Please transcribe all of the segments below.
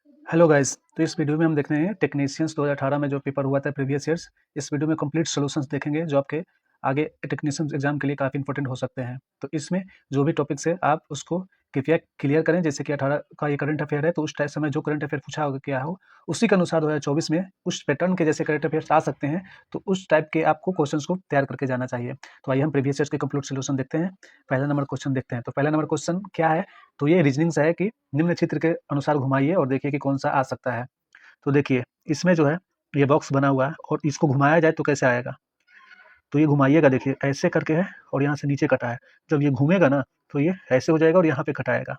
Hello guys, तो इस video में हम देख रहे हैं टेक्नीशियंस 2018 में जो पेपर हुआ था प्रीवियस ईयर्स। इस वीडियो में कंप्लीट सॉल्यूशंस देखेंगे जो आपके आगे टेक्नीशियंस एग्जाम के लिए काफ़ी इंपॉर्टेंट हो सकते हैं। तो इसमें जो भी टॉपिक्स है आप उसको कृपया क्लियर करें। जैसे कि 18 का ये करंट अफेयर है, तो उस टाइम समय जो करंट अफेयर पूछा होगा क्या हो, उसी के अनुसार 2024 में उस पैटर्न के जैसे करंट अफेयर्स आ सकते हैं। तो उस टाइप के आपको क्वेश्चंस को तैयार करके जाना चाहिए। तो आइए हम प्रीवियस ईयर्स के कंप्लीट सॉल्यूशन देखते हैं। पहला नंबर क्वेश्चन देखते हैं। तो पहला नंबर क्वेश्चन क्या है, तो ये रीजनिंग से है कि निम्न चित्र के अनुसार घुमाइए और देखिए कि कौन सा आ सकता है। तो देखिए, इसमें जो है ये बॉक्स बना हुआ है और इसको घुमाया जाए तो कैसे आएगा। तो ये घुमाइएगा, देखिए ऐसे करके है और यहाँ से नीचे कटा है। जब ये घूमेगा ना तो ये ऐसे हो जाएगा और यहाँ पे कटाएगा।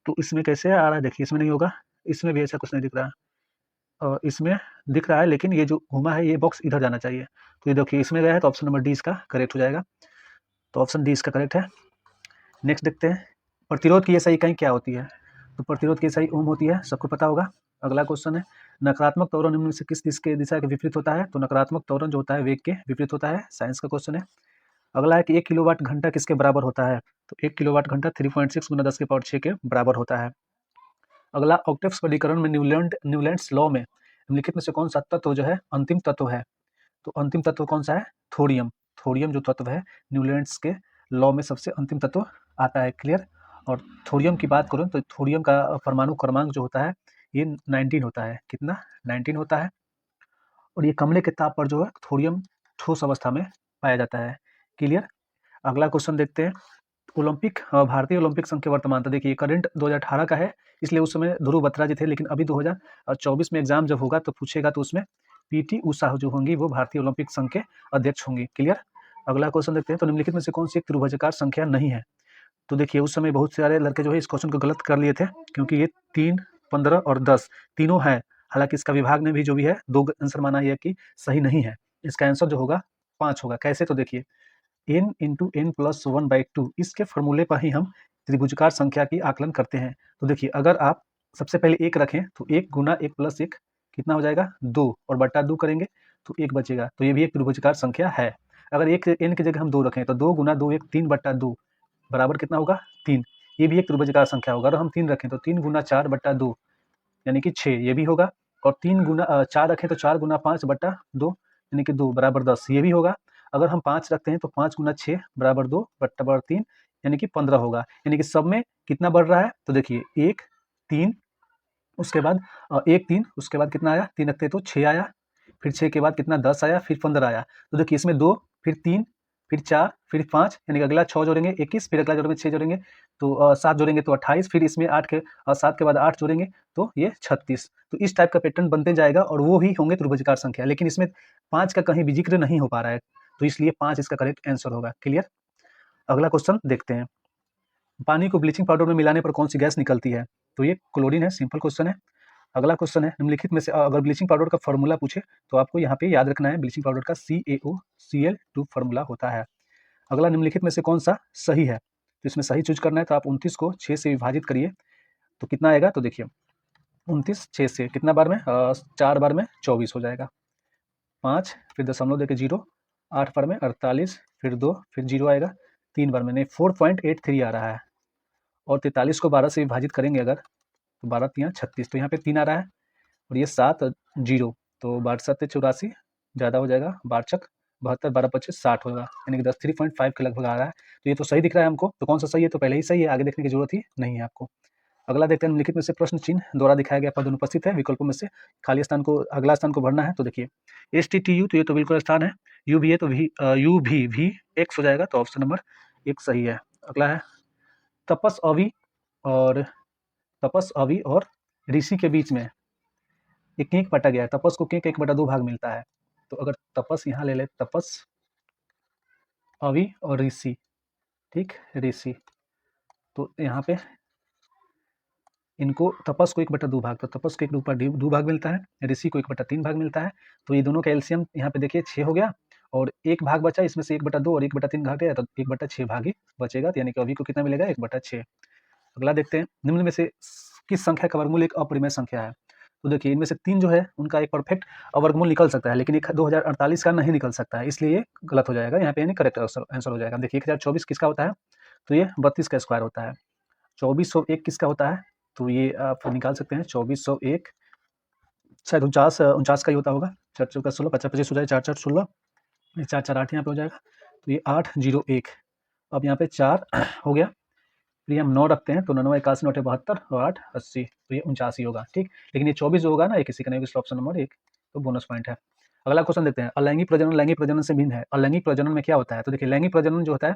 तो इसमें कैसे आ रहा है, देखिए इसमें नहीं होगा, इसमें भी ऐसा कुछ नहीं दिख रहा है और इसमें दिख रहा है, लेकिन ये जो घुमा है ये बॉक्स इधर जाना चाहिए। तो ये देखिए इसमें गया है, तो ऑप्शन नंबर डी इसका करेक्ट हो जाएगा। तो ऑप्शन डी इसका करेक्ट है। नेक्स्ट देखते हैं, प्रतिरोध की एसआई इकाई क्या होती है। तो प्रतिरोध की एसआई ओम होती है, सबको पता होगा। अगला क्वेश्चन है, नकारात्मक त्वरण निम्न में से किस दिशा के विपरीत होता है। तो नकारात्मक त्वरण जो होता है वेग के विपरीत होता है, साइंस का क्वेश्चन है। अगला है कि 1 किलोवाट घंटा किसके बराबर होता है। तो 1 किलोवाट घंटा 3.6 गुना 10 की पावर 6 के बराबर होता है। अगला, ऑक्टेव वर्गीकरण में न्यूलैंड्स लॉ में निम्नलिखित में से कौन सा तत्व जो है अंतिम तत्व है। तो अंतिम तत्व कौन सा है, थोरियम। थोरियम जो तत्व है न्यूलैंड्स के लॉ में सबसे अंतिम तत्व आता है। क्लियर। और थोरियम की बात करूँ तो थोरियम का परमाणु क्रमांक जो होता है ये 19 होता है। कितना, 19 होता है। और ये कमले के ताप पर जो है थोरियम ठोस अवस्था में पाया जाता है। क्लियर। अगला क्वेश्चन देखते हैं, ओलंपिक भारतीय ओलंपिक संघ के वर्तमान, तो देखिए करंट 2018 का है, इसलिए उस समय ध्रुव बत्रा जी थे, लेकिन अभी 2024 में एग्जाम जब होगा तो पूछेगा तो उसमें पीटी उषा जो होंगी वो भारतीय ओलंपिक संघ के अध्यक्ष होंगी। क्लियर। अगला क्वेश्चन देखते हैं, तो निम्नलिखित में से कौन सी एक त्रिभुजाकार संख्या नहीं है। तो देखिए उस समय बहुत सारे लड़के जो है इस क्वेश्चन को गलत कर लिए थे, क्योंकि ये 3, 15 और 10 तीनों है। हालांकि इसका विभाग ने भी जो भी है 2 आंसर माना है कि सही नहीं है। इसका आंसर जो होगा 5 होगा। कैसे, तो देखिए n इंटू एन प्लस 1/2 इसके फॉर्मूले पर ही हम त्रिभुजाकार संख्या की आकलन करते हैं। तो देखिए अगर आप सबसे पहले 1 रखें तो 1 गुना 1 प्लस 1 कितना हो जाएगा, 2, और बटा 2 करेंगे तो 1 बचेगा। तो ये भी एक त्रिभुजाकार संख्या है। अगर एक n की जगह हम 2 रखें तो 2 गुना 2 1 3/2 बराबर कितना होगा, 3। ये भी एक त्रिभुजाकार संख्या होगा। अगर हम 3 रखें तो 3 गुना 4/2 यानी कि 6, ये भी होगा। और 3 गुना 4 रखें तो 4 गुना 5/2 यानी कि 2 बराबर 10, ये भी होगा। अगर हम 5 रखते हैं तो 5 गुना 6 बराबर 2 बट्टा 3 यानी कि 15 होगा। यानी कि सब में कितना बढ़ रहा है, तो देखिए 1 3 उसके बाद 1 3 उसके बाद कितना आया, 3 रखते तो 6 आया, फिर 6 के बाद कितना 10 आया, फिर 15 आया। तो देखिए इसमें 2, फिर 3, फिर 4, फिर 5 यानी कि अगला 6 जोड़ेंगे 21, फिर अगला जोड़ेंगे 6 जोड़ेंगे तो 7 जोड़ेंगे तो 28, फिर इसमें 7 के बाद 8 जोड़ेंगे तो ये 36। तो इस टाइप का पैटर्न बनते जाएगा और वो ही होंगे त्रिभुजाकार संख्या, लेकिन इसमें 5 का कहीं भी जिक्र नहीं हो पा रहा है, तो इसलिए 5 इसका करेक्ट आंसर होगा। क्लियर। अगला क्वेश्चन देखते हैं, पानी को ब्लीचिंग पाउडर में मिलाने पर कौन सी गैस निकलती है। तो ये क्लोरीन है, सिंपल क्वेश्चन है। अगला क्वेश्चन है, निम्नलिखित में से अगर ब्लीचिंग पाउडर का फॉर्मूला पूछे तो आपको यहाँ पे याद रखना है ब्लीचिंग पाउडर का CaOCl2 फॉर्मूला होता है। अगला, निम्नलिखित में से कौन सा सही है। तो इसमें सही चूज करना है, तो आप 29 को 6 से विभाजित करिए तो कितना आएगा, तो देखिए 29 6 से कितना बार में 4 बार में 24 हो जाएगा। 5 फिर दशमलव देके 0, 8 बार में 48, फिर 2 फिर 0 आएगा, 3 बार में नहीं 4.83 आ रहा है। और 43 को 12 से विभाजित करेंगे अगर तो 12 3 36, तो यहाँ पे 3 आ रहा है और ये 7 0, तो 12 7 84 ज़्यादा हो जाएगा, 12 छक 72, 12 25 60 होगा, यानी कि 3.5 के लगभग आ रहा है। तो ये तो सही दिख रहा है हमको, तो कौन सा सही है, तो पहले ही सही है, आगे देखने की जरूरत ही नहीं है आपको। अगला देखते हैं, निम्नलिखित में से प्रश्न चिन्ह द्वारा दिखाया गया पद अनुपस्थित है, विकल्पों में से खाली स्थान को अगला स्थान को भरना है। तो देखिए STTU, तो ये तो बिल्कुल स्थान है। यू भी है तो यू भी एक्स हो जाएगा, तो ऑप्शन नंबर 1 सही है। अगला है, तपस अवि और ऋषि के बीच में एक केक बटा गया है। तपस को केक 1/2 भाग मिलता है। तो अगर तपस यहाँ ले ले, तपस अवि और ऋषि, ठीक, ऋषि, तो यहाँ पे इनको तपस को 1/2 भाग, तो तपस को 1/2 भाग मिलता है, ऋषि को 1/3 भाग मिलता है। तो ये दोनों का एलसीएम यहाँ पे देखिए 6 हो गया और 1 भाग बचा, इसमें से 1/2 और 1/3 घट गया तो 1/6 भाग ही बचेगा, तो यानी कि अभी को कितना मिलेगा, 1/6। अगला देखते हैं, निम्न में से किस संख्या का वर्गमूल एक अपरिमेय संख्या है। तो देखिए इनमें से 3 जो है उनका एक परफेक्ट वर्गमूल निकल सकता है, लेकिन एक 2048 का नहीं निकल सकता है, इसलिए ये गलत हो जाएगा यहाँ पे, यानी करेक्ट आंसर हो जाएगा। देखिए 1024 किसका होता है, तो ये 32 का स्क्वायर होता है। 2401 किसका होता है, तो ये आप निकाल सकते हैं 2401, शायद 49 का ही होता होगा। 4 चौका 16, 50 25 हो जाए, 4 4 16, 4 4 8 यहाँ पे हो जाएगा, तो ये 801। अब यहाँ पे 4 हो गया, फिर हम 9 रखते हैं तो 9 81 9 72 और 8 80, तो ये 79 होगा, ठीक। लेकिन ये 24 जो होगा ना, ये किसी का नहीं होगा, इसलिए ऑप्शन नंबर 1 तो बोनस पॉइंट है। अगला क्वेश्चन देखते हैं, अलैंगिक प्रजनन लैंगिक प्रजनन से भिन्न है। अलैंगिक प्रजनन में क्या होता है? तो देखिए, लैंगिक प्रजनन जो होता है,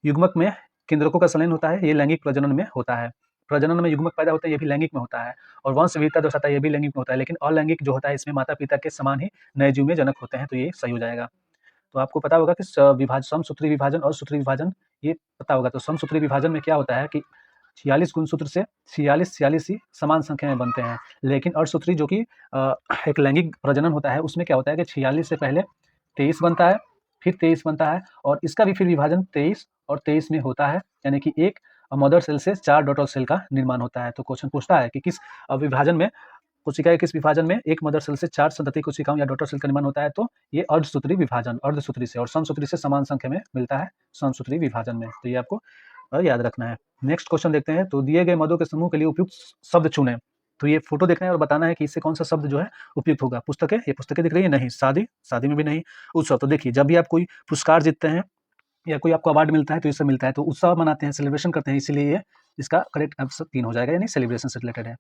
युग्मक में केंद्रकों का संलयन होता है, ये लैंगिक प्रजनन में होता है। प्रजनन में युग्मक पैदा होते हैं, ये भी लैंगिक में होता है। और वंश विविधता दर्शाता है, ये भी लैंगिक में होता है। लेकिन अलैंगिक जो होता है, इसमें माता पिता के समान ही नए जीव में जनक होते हैं, तो ये सही हो जाएगा। तो आपको पता होगा कि समसूत्री विभाजन और सूत्री विभाजन, ये पता होगा। तो समसूत्री विभाजन में क्या होता है कि 46 गुणसूत्र से 46 ही समान संख्या में बनते हैं। लेकिन अर्धसूत्री जो कि एक लैंगिक प्रजनन होता है, उसमें क्या होता है कि 46 से पहले 23 बनता है, फिर 23 बनता है, और इसका भी फिर विभाजन 23 और 23 में होता है, यानी कि एक मदर सेल से 4 डॉटर सेल का निर्माण होता है। तो क्वेश्चन पूछता है कि किस विभाजन में, कोशिका के किस विभाजन में एक मदर सेल से 4 संतति कोशिकाओं या डॉटर सेल का निर्माण होता है? तो ये अर्धसूत्री विभाजन, अर्धसूत्री से, और समसूत्री से समान संख्या में मिलता है समसूत्री विभाजन में। तो ये आपको याद रखना है। नेक्स्ट क्वेश्चन देखते हैं, तो दिए गए मदों के समूह के लिए उपयुक्त शब्द चुनें। तो ये फोटो देखना है और बताना है कि इससे कौन सा शब्द जो है उपयुक्त होगा। पुस्तकें, ये पुस्तकें दिख रही है? नहीं। शादी, शादी में भी नहीं। उत्सव, तो देखिए, जब भी आप कोई पुरस्कार जीतते हैं या कोई आपको अवार्ड मिलता है तो इससे मिलता है, तो उत्सव मनाते हैं, सेलिब्रेशन करते हैं, इसीलिए ये इसका करेक्ट आंसर 3 हो जाएगा, यानी सेलिब्रेशन से रिलेटेड है।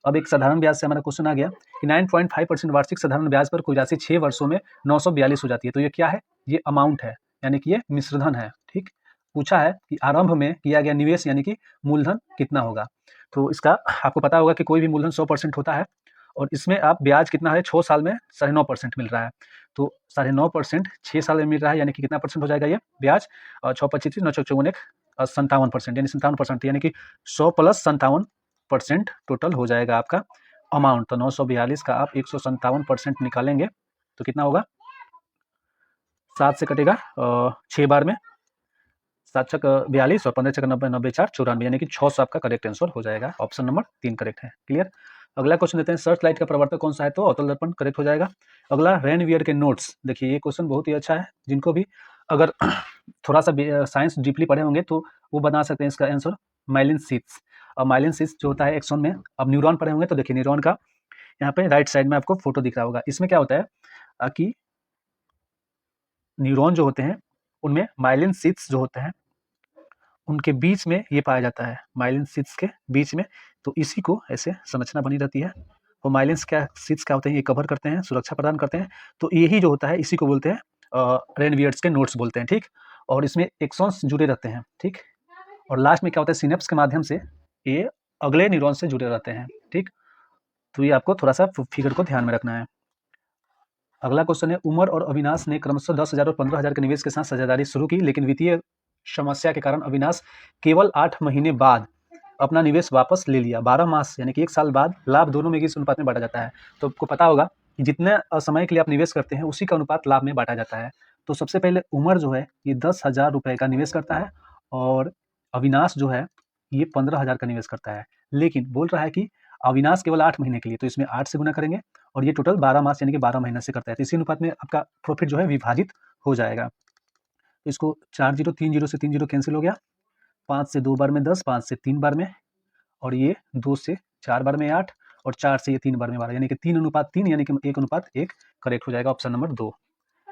अब एक साधारण ब्याज से हमारा क्वेश्चन आ गया कि 9.5% वार्षिक साधारण ब्याज पर कोई राशि 6 वर्षों में 942 हो जाती है। तो ये क्या है? ये अमाउंट है, यानी कि ये मिश्रधन है, ठीक। पूछा है कि आरंभ में किया गया निवेश यानी कि मूलधन कितना होगा। तो इसका आपको पता होगा कि कोई भी मूलधन 100% होता है, और इसमें आप ब्याज कितना है, 6 साल में 9.5% मिल रहा है। तो 9.5% 6 साल में मिल रहा है, यानी कि कितना परसेंट हो जाएगा ये ब्याज? 6 25 9 चौक 54 57%, यानी 57%, यानी कि 100 प्लस 57% टोटल हो जाएगा आपका अमाउंट। तो 942 का आप 157% निकालेंगे तो कितना होगा? 7 से कटेगा 6 बार में, 7 छक 42 और 15 छक 90 90 4 94, यानी कि 600 आपका करेक्ट आंसर हो जाएगा। ऑप्शन नंबर 3 करेक्ट है। क्लियर। अगला क्वेश्चन देते हैं, सर्च लाइट का प्रवर्तक कौन सा है? तो अवतल दर्पण करेक्ट हो जाएगा। अगला, रेनवियर के नोट्स, देखिए ये क्वेश्चन बहुत ही अच्छा है, जिनको भी अगर थोड़ा सा साइंस डीपली पढ़े होंगे तो वो बना सकते हैं इसका आंसर। माइलिन शीट्स, और माइलिन शीट्स जो होता है एक्सॉन में, अब न्यूरॉन पढ़े होंगे तो देखिए न्यूरॉन का यहाँ पे राइट साइड में आपको फोटो दिख रहा होगा। इसमें क्या होता है कि न्यूरॉन जो होते हैं उनमें माइलिन शीट्स जो होते हैं उनके बीच में ये पाया जाता है, माइलिन शीट्स के बीच में। तो इसी को ऐसे संरचना बनी रहती है, और माइलिन क्या शीट्स क्या होते हैं, ये कवर करते हैं, सुरक्षा प्रदान करते हैं। तो यही जो होता है इसी को बोलते हैं रेनवियर्स के नोट्स बोलते हैं, ठीक। और इसमें एक्सॉन्स जुड़े रहते हैं, ठीक। और लास्ट में क्या होता है, सिनेप्स के माध्यम से ये अगले न्यूरॉन से जुड़े रहते हैं, ठीक। तो ये आपको थोड़ा सा फिगर को ध्यान में रखना है। अगला क्वेश्चन है, उमर और अविनाश ने क्रमशः 10,000 और 15,000 के निवेश के साथ साझेदारी शुरू की, लेकिन वित्तीय समस्या के कारण अविनाश केवल 8 महीने बाद अपना निवेश वापस ले लिया। 12 मास यानी कि 1 साल बाद लाभ दोनों में किस अनुपात में बांटा जाता है? तो आपको पता होगा कि जितने समय के लिए आप निवेश करते हैं उसी का अनुपात लाभ में बांटा जाता है। तो सबसे पहले उमर जो है ये 10,000 रुपये का निवेश करता है, और अविनाश जो है ये 15,000 का निवेश करता है। लेकिन बोल रहा है कि अविनाश केवल 8 महीने के लिए, तो इसमें 8 से गुना करेंगे, और ये टोटल 12 मास यानी कि 12 महीने से करता है। तो इसी अनुपात में आपका प्रॉफिट जो है विभाजित हो जाएगा। तो इसको 4 0 3 0 से 3 0 कैंसिल हो गया, 5 से 2 बार में 10, 5 से 3 बार में, और ये 2 से 4 बार में 8, और 4 से ये 3 बार में 12, यानी कि 3:3 यानी कि 1:1 करेक्ट हो जाएगा, ऑप्शन नंबर 2।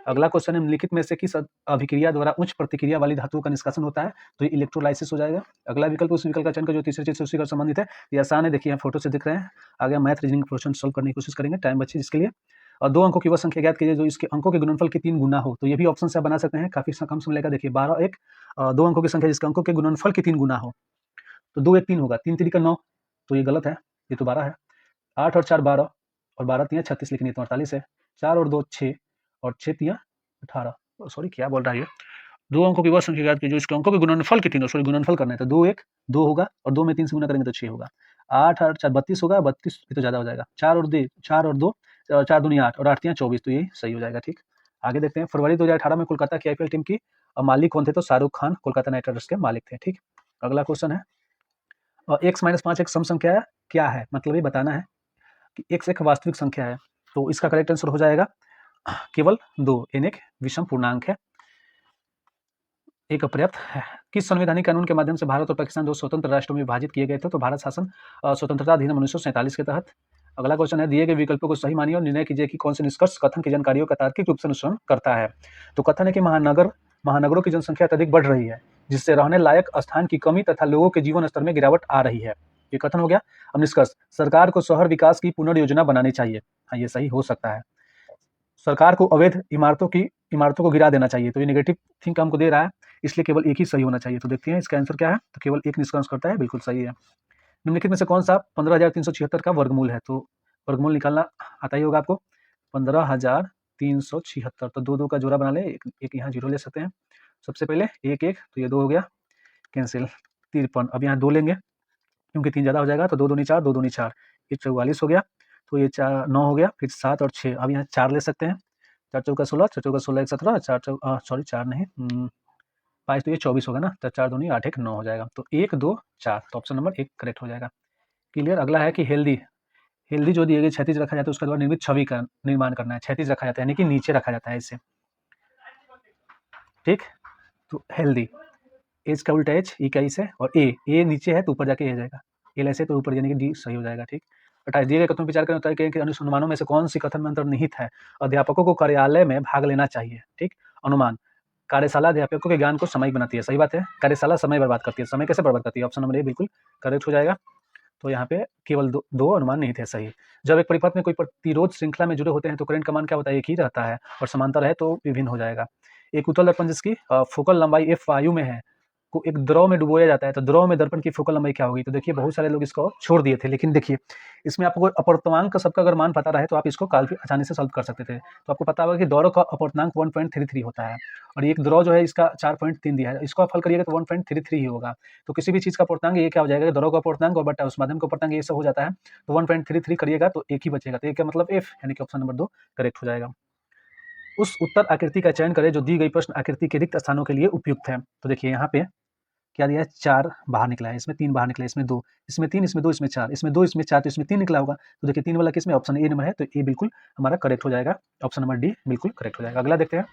अगला क्वेश्चन है, निम्नलिखित में से किस अभिक्रिया द्वारा उच्च प्रतिक्रिया वाली धातुओं का निष्कासन होता है? तो ये इलेक्ट्रोलाइसिस हो जाएगा। अगला विकल्प उस विकल्प का चयन कर जो तीसरे चीज से उसी का संबंधित है। ये आसान है, देखिए यहाँ फोटो से दिख रहे हैं। आगे मैथ रीजनिंग क्वेश्चन सॉल्व करने की कोशिश करेंगे, टाइम बचे जिसके लिए। और 2 अंकों की वह संख्या ज्ञात कीजिए जो इसके अंकों के गुणनफल के 3 गुना हो। तो ये भी ऑप्शन से आप बना सकते हैं, काफी कम समय लगेगा। देखिए 12 1 2 अंकों की संख्या जिसके अंकों के गुणनफल के 3 गुना हो, तो 2 1 3 होगा, 3 3 का 9, तो ये गलत है, ये तो 12 है। 8 और 4 12, और 12 3 36, लेकिन ये तो 48 है। 4 और 2 6, और 6 3 18, सॉरी क्या बोल रहा है ये। 2 अंकों की वह संख्या ज्ञात कीजिए जो इसके अंकों के गुणनफल के 3, सॉरी गुणनफल करना है, तो 2 1 2 होगा, और 2 में 3 से गुना करेंगे तो 6 होगा। 8 और 4 32 होगा, 32 ये तो ज़्यादा हो जाएगा। 4 और 2 4 दूनी 8, और 8 3 24, तो ये सही हो जाएगा, ठीक। आगे देखते हैं, फरवरी 2018 में कोलकाता की आईपीएल टीम की मालिक कौन थे? तो शाहरुख खान कोलकाता नाइट राइडर्स के मालिक थे, ठीक। अगला क्वेश्चन है, x - 5 एक सम संख्या क्या है? मतलब ये बताना है कि x एक वास्तविक संख्या है, तो इसका करेक्ट आंसर हो जाएगा केवल 2, n एक विषम पूर्णांक है। एक अपर्याप्त है। किस संवैधानिक कानून के माध्यम से भारत और पाकिस्तान दो स्वतंत्र राष्ट्रों में विभाजित किए गए थे? तो भारत शासन स्वतंत्रता अधिनियम 1947 के तहत। अगला क्वेश्चन है, दिए गए विकल्पों को सही मानिए और निर्णय कीजिए कि कौन से निष्कर्ष कथन की जानकारियों का तार्किक रूप से अनुसरण करता है। तो कथन है कि महानगरों की जनसंख्या अत्यधिक बढ़ रही है, जिससे रहने लायक स्थान की कमी तथा लोगों के जीवन स्तर में गिरावट आ रही है। ये कथन हो गया। अब निष्कर्ष, सरकार को शहर विकास की पुनर्योजना बनानी चाहिए। हाँ, ये सही हो सकता है। सरकार को अवैध इमारतों को गिरा देना चाहिए। तो ये नेगेटिव थिंक हमको दे रहा है, इसलिए केवल एक ही सही होना चाहिए। तो देखते हैं इसका आंसर क्या है। तो केवल एक निष्कर्ष करता है, बिल्कुल सही है। निम्नलिखित में से कौन सा 15,376 का वर्गमूल है? तो वर्गमूल निकालना आता ही होगा आपको। 15,376, तो 2 2 का जोड़ा बना ले, एक यहाँ जीरो ले सकते हैं। सबसे पहले 1 1, तो ये 2 हो गया, कैंसिल। 53, अब यहाँ 2 लेंगे क्योंकि 3 ज़्यादा हो जाएगा, तो 2 दूनी 4, 2 दूनी 4, ये 44 हो गया। तो ये 9 हो गया, फिर 7 और 6, अब यहाँ 4 ले सकते हैं। 4 चौका 16, 4 चौका 16, 1 17, 4 नहीं 5, तो ये 24 होगा ना। तो 4 दूनी 8 1 9 हो जाएगा। तो 1 2 4, तो ऑप्शन नंबर 1 करेक्ट हो जाएगा। क्लियर। अगला है कि हेल्दी जो दिए गए क्षैतिज रखा जाता है, उसका द्वारा निर्मित छवि का निर्माण करना है। क्षैतिज रखा जाता है यानी कि नीचे रखा जाता है इसे, ठीक। तो हेल्दी, एच का उल्टा एच, ई का ई से, और ए नीचे है तो ऊपर जाके ए जाएगा, एल ऐसे तो ऊपर यानी कि डी सही हो जाएगा, ठीक। 28, दिए गए कथनों पर विचार करें, होता है कि अनुमानों में से कौन सी कथन में अंतर्निहित है? अध्यापकों को कार्यालय में भाग लेना चाहिए, ठीक। अनुमान, कार्यशाला अध्यापकों के ज्ञान को सामयिक बनाती है, सही बात है। कार्यशाला समय बर्बाद करती है, समय कैसे बर्बाद करती है? ऑप्शन नंबर ए बिल्कुल करेक्ट हो जाएगा। तो यहाँ पे केवल दो अनुमान नहीं थे सही। जब एक परिपथ में कोई प्रतिरोध श्रृंखला में जुड़े होते हैं तो करंट का मान क्या होता है? एक ही रहता है, और समांतर है तो विभिन्न हो जाएगा। एक उत्तल दर्पण जिसकी फोकल लंबाई f वायु में है, को एक द्रव में डुबोया जाता है, तो द्रव में दर्पण की फोकल लंबाई क्या होगी? तो देखिए बहुत सारे लोग इसको छोड़ दिए थे, लेकिन देखिए इसमें आपको अपवर्तनांक का सबका अगर मान पता रहे तो आप इसको काफी आसानी से सॉल्व कर सकते थे। तो आपको पता होगा कि द्रव का अपवर्तनांक 1.33 होता है, और एक द्रव जो है इसका 4.3 दिया है, इसको आप हल करिएगा तो 1.33 ही होगा। तो किसी भी चीज का अपवर्तनांक ये क्या हो जाएगा? द्रव का अपवर्तनांक और बटा उस माध्यम का अपवर्तनांक, ये सब हो जाता है। तो 1.33 करिएगा तो एक ही बचेगा, तो ये क्या मतलब f, यानी कि ऑप्शन नंबर 2 करेक्ट हो जाएगा। उस उत्तर आकृति का चयन करें जो दी गई प्रश्न आकृति के रिक्त स्थानों के लिए उपयुक्त है। तो देखिए यहाँ पे क्या दिया है? 4 बाहर निकला है, इसमें 3 बाहर निकला है, इसमें 2, इसमें 3, इसमें 2, इसमें 4, इसमें 2, इसमें 4, तो इसमें 3 निकला होगा। तो देखिए 3 वाला किसमें? ऑप्शन ए नंबर है, तो ए बिल्कुल हमारा करेक्ट हो जाएगा। ऑप्शन नंबर डी बिल्कुल करेक्ट हो जाएगा। अगला देखते हैं,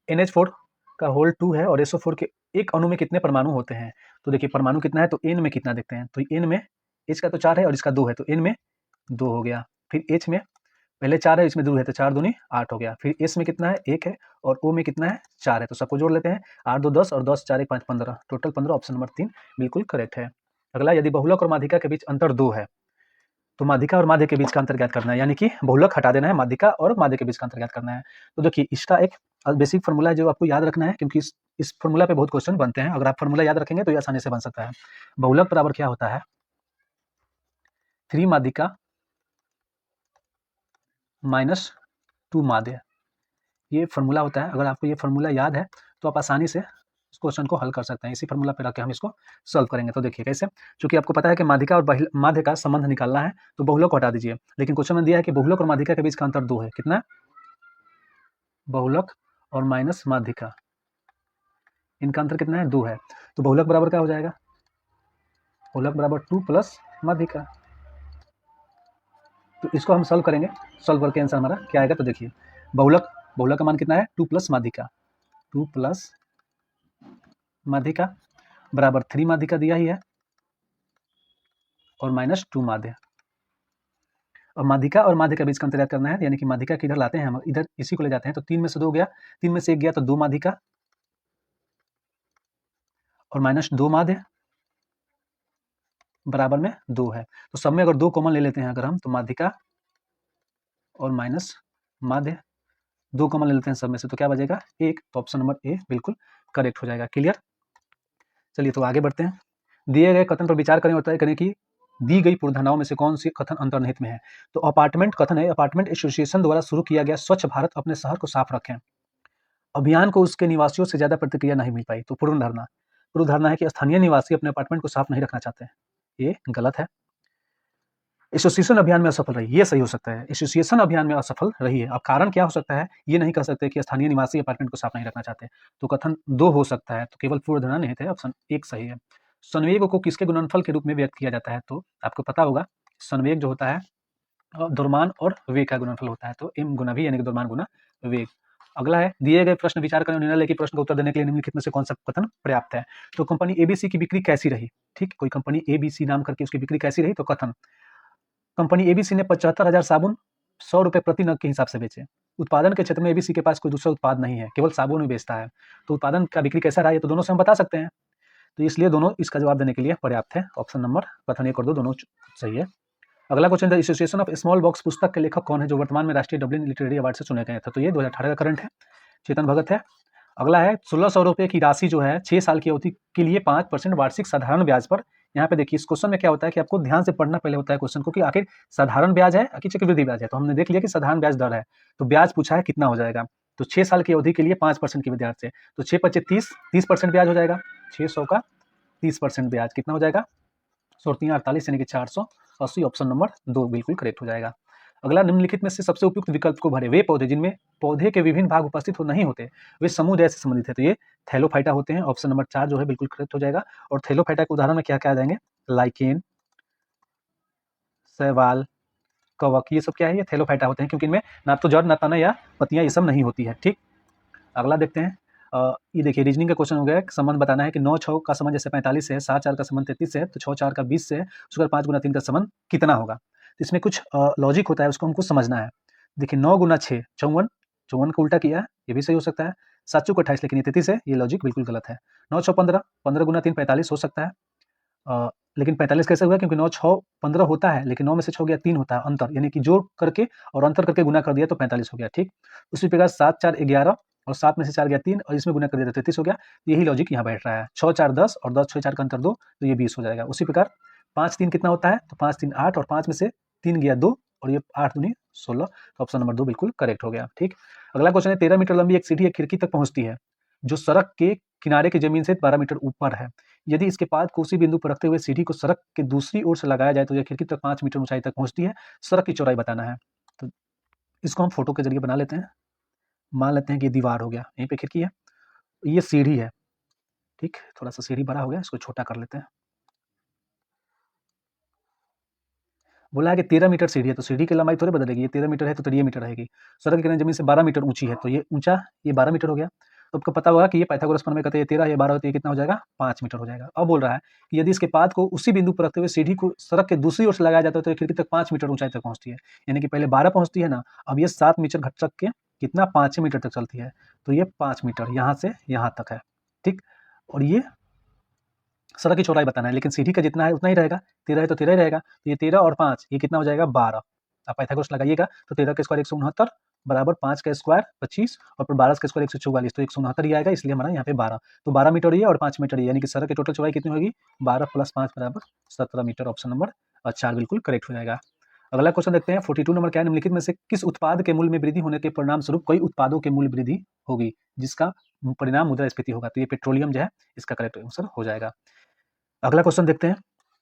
NH4 का होल 2 है और SO4 के एक अणु में कितने परमाणु होते हैं? तो देखिए परमाणु कितना है, तो N में कितना देखते हैं। तो N में H का तो 4 है और इसका 2 है, तो N में 2 हो गया। फिर H में पहले 4 है, इसमें 2 है, तो 4 दूनी 8 हो गया। फिर S में कितना है? 1 है, और O में कितना है? 4 है, तो सबको जोड़ लेते हैं। 8 2 10 और 10 4 1 5 15, टोटल 15, ऑप्शन नंबर 3 बिल्कुल करेक्ट है। अगला, यदि बहुलक और माध्यिका के बीच अंतर 2 है, तो माध्यिका और माध्य के बीच का अंतर ज्ञात करना है, यानी कि बहुलक हटा देना है, माध्यिका और माध्य के बीच का अंतर ज्ञात करना है। तो देखिए इसका एक बेसिक फॉर्मूला है जो आपको याद रखना है, क्योंकि इस फॉर्मूला पे बहुत क्वेश्चन बनते हैं। अगर आप फॉर्मूला याद रखेंगे तो ये आसानी से बन सकता है। बहुलक बराबर क्या होता है? 3 माध्यिका माइनस 2 माध्य, ये फॉर्मूला होता है। अगर आपको ये फॉर्मूला याद है तो आप आसानी से इस क्वेश्चन को हल कर सकते हैं। इसी फॉर्मूला पे रख के हम इसको सॉल्व करेंगे। तो देखिए कैसे, क्योंकि आपको पता है कि माध्यिका और माध्य का संबंध निकालना है, तो बहुलक को हटा दीजिए। लेकिन क्वेश्चन में दिया है कि बहुलक और माध्यिका के बीच का अंतर 2 है। कितना? बहुलक और माइनस माध्यिका, इनका अंतर कितना है? 2 है। तो बहुलक बराबर क्या हो जाएगा? बहुलक बराबर 2 प्लस माध्यिका। तो इसको हम सॉल्व करेंगे, सॉल्व करके आंसर हमारा क्या आएगा? तो देखिए बहुलक का मान कितना है? 2 प्लस माध्यिका, 2 प्लस माध्यिका बराबर 3 माध्यिका दिया ही है और माइनस 2 माध्य। और माध्यिका और माध्य के बीच का अंतर याद करना है, यानी कि माध्यिका किधर लाते हैं हम? इधर इसी को ले जाते हैं। तो 3 में से 2 गया, 3 में से 1 गया, तो 2 माध्यिका और माइनस 2 माध्य बराबर में 2 है। तो सब में अगर 2 कॉमन ले लेते हैं अगर हम, तो माध्यिका और माइनस माध्य 2 कॉमन ले लेते हैं सब में से, तो क्या बचेगा? 1। तो ऑप्शन नंबर ए बिल्कुल करेक्ट हो जाएगा। क्लियर। चलिए तो आगे बढ़ते हैं। दिए गए कथन पर विचार करें और तय करें कि दी गई पूर्वधारणाओं में से कौन सी कथन अंतर्निहित में है। तो अपार्टमेंट कथन है, अपार्टमेंट एसोसिएशन द्वारा शुरू किया गया स्वच्छ भारत अपने शहर को साफ रखें अभियान को उसके निवासियों से ज्यादा प्रतिक्रिया नहीं मिल पाई। तो पूर्व धारणा है कि स्थानीय निवासी अपने अपार्टमेंट को साफ नहीं रखना चाहते हैं, ये गलत है। एसोसिएशन अभियान में असफल रही, ये सही हो सकता है। एसोसिएशन अभियान में असफल रही है। अब कारण क्या हो सकता है, ये नहीं कह सकते कि स्थानीय निवासी अपार्टमेंट को साफ नहीं रखना चाहते। तो कथन 2 हो सकता है, तो केवल पूर्व धारणा नहीं है, ऑप्शन 1 सही है। संवेग को किसके गुणनफल के रूप में व्यक्त किया जाता है? तो आपको पता होगा संवेग जो होता है द्रव्यमान और वेग का गुणनफल होता है, तो m गुना v यानी कि द्रव्यमान गुना वेग। अगला है, दिए गए प्रश्न विचार करें और निर्णय लें कि प्रश्न का उत्तर देने के लिए निम्नलिखित में से कौन सा कथन पर्याप्त है। तो कंपनी एबीसी की बिक्री कैसी रही, ठीक, कोई कंपनी एबीसी नाम करके उसकी बिक्री कैसी रही, तो कथन, कंपनी एबीसी ने 75,000 साबुन 100 रुपए प्रति नग के हिसाब से बेचे। उत्पादन के क्षेत्र में एबीसी के पास कोई दूसरा उत्पाद नहीं है, केवल साबुन ही बेचता है। तो उत्पादन का बिक्री कैसा रहा है, तो दोनों से हम बता सकते हैं, तो इसलिए दोनों इसका जवाब देने के लिए पर्याप्त है। ऑप्शन नंबर कथन 1 और 2 दोनों सही है। अगला question, the association of small box पुस्तक के लेखक कौन है जो वर्तमान में राष्ट्रीय डब्लिन लिटरेरी अवार्ड से चुने गए थे, तो ये 2018 का करंट है, चेतन भगत है। अगला है, 1600 रुपये की राशि जो है 6 साल की अवधि के लिए 5% वार्षिक साधारण ब्याज पर। यहाँ पे देखिए, इस क्वेश्चन में क्या होता है कि आपको ध्यान से पढ़ना पहले होता है क्वेश्चन को, कि आखिर साधारण ब्याज है कि चक्रवृद्धि ब्याज है। तो हमने देख लिया कि साधारण ब्याज दर है, तो ब्याज पूछा है कितना हो जाएगा, तो 6 साल की अवधि के लिए 5% की ब्याज से, तो 6 × 30 30% ब्याज हो जाएगा, 600 का 30% ब्याज कितना हो जाएगा, 1648 यानी कि 480। ऑप्शन नंबर 2 बिल्कुल करेक्ट हो जाएगा। अगला, निम्नलिखित में से सबसे उपयुक्त विकल्प को भरे। वे पौधे जिनमें पौधे के विभिन्न भाग उपस्थित हो नहीं होते, वे समुदाय से संबंधित है, तो ये थैलोफाइटा होते हैं। ऑप्शन नंबर 4 जो है बिल्कुल करेक्ट हो जाएगा। और थैलोफाइटा के उदाहरण में क्या क्या आ जाएंगे, लाइकेन, शैवाल, कवक, ये सब क्या है, ये थैलोफाइटा होते हैं, क्योंकि इनमें ना तो जड़, ना तना या पत्तियां, ये सब नहीं होती है, ठीक। अगला देखते हैं, ये देखिए रीजनिंग का क्वेश्चन हो गया, संबंध बताना है कि 9-6 का संबंध जैसे 45 से है, 7-4 का संबंध 33 से है, तो 6-4 का 20 से है, उसके बाद 5 × 3 का संबंध कितना होगा। तो इसमें कुछ लॉजिक होता है, उसको हमको समझना है। देखिए 9 × 6 54, 54 का उल्टा किया है, ये भी सही हो सकता है। 7 × 28 लेकिन ये 33 है, ये लॉजिक बिल्कुल गलत है। 9-6 15, 15 × 3 45 हो सकता है, लेकिन 45 कैसे हुआ, क्योंकि 9-6 15 होता है, लेकिन 9 में से 6 गया 3 होता है अंतर, यानी कि जोड़ करके और अंतर करके गुना कर दिया तो 45 हो गया, ठीक। उसी प्रकार 7-4 11 और 7 में से 4 गया 3 और इसमें गुना कर दिया तो 33 हो गया। यही लॉजिक यहाँ बैठ रहा है। 6-4 10 और 10-6-4 का अंतर 2, तो ये 20 हो जाएगा। उसी प्रकार 5-3 कितना होता है, तो 5-3 8 और 5 में से 3 गया 2 और ये 8 दूनी 16, तो ऑप्शन नंबर 2 बिल्कुल करेक्ट हो गया, ठीक। अगला क्वेश्चन है, 13 मीटर लंबी एक सीढ़ी एक खिड़की तक पहुंचती है जो सड़क के किनारे की जमीन से 12 मीटर ऊपर है। यदि इसके पाद को उसी बिंदु पर रखते हुए सीढ़ी को सड़क के दूसरी ओर से लगाया जाए तो यह खिड़की तक 5 मीटर ऊंचाई तक पहुंचती है। सड़क की चौड़ाई बताना है, तो इसको हम फोटो के जरिए बना लेते हैं। मान लेते हैं कि दीवार हो गया, यहीं पे खिड़की है, ये सीढ़ी है, ठीक। थोड़ा सा सीढ़ी बड़ा हो गया, इसको छोटा कर लेते हैं। बोला है कि 13 मीटर सीढ़ी है, तो सीढ़ी की लंबाई थोड़ी बदलेगी, ये 13 मीटर है तो ये मीटर रहेगी। सड़क के किनारे जमीन से 12 मीटर ऊंची है, तो ये ऊंचा, ये 12 मीटर हो गया। तो आपको पता होगा कि ये पाइथागोरस प्रमेय कहते हैं, 13 या 12 होती है, कितना हो जाएगा, 5 मीटर हो जाएगा। अब बोल रहा है कि यदि इसके पाद को उसी बिंदु पर रखते हुए सीढ़ी को सड़क के दूसरी ओर से लगाया जाता है तो ये खिड़की तक 5 मीटर ऊंचाई तक पहुंचती है, यानी कि पहले 12 पहुंचती है ना, अब ये 7 मीटर घटक के कितना 5 मीटर तक चलती है, तो ये 5 मीटर यहाँ से यहाँ तक है, ठीक। और ये सड़क की चौड़ाई बताना है, लेकिन सीढ़ी का जितना है उतना ही रहेगा, 13 है तो 13 ही रहेगा, तो ये 13 और 5 ये कितना हो जाएगा, 12। आप पाइथागोरस लगाइएगा तो 13 का स्क्वायर 169 बराबर 5 का स्क्वायर 25 और फिर 12 का स्क्वायर 144, तो 169 ही आएगा, इसलिए हमारा यहाँ पे 12। तो 12 मीटर ये और 5 मीटर ये, यानी कि सड़क की टोटल चौड़ाई कितनी होगी, 12 + 5 बराबर 17 मीटर। ऑप्शन नंबर 4 बिल्कुल करेक्ट हो जाएगा। अगला क्वेश्चन देखते हैं, 42 नंबर क्या है, निम्नलिखित में से किस उत्पाद के मूल्य में वृद्धि होने के परिणाम स्वरूप कई उत्पादों के मूल्य वृद्धि होगी जिसका परिणाम मुद्रास्फीति होगा, तो ये पेट्रोलियम जो है इसका करेक्ट आंसर हो जाएगा। अगला क्वेश्चन देखते हैं,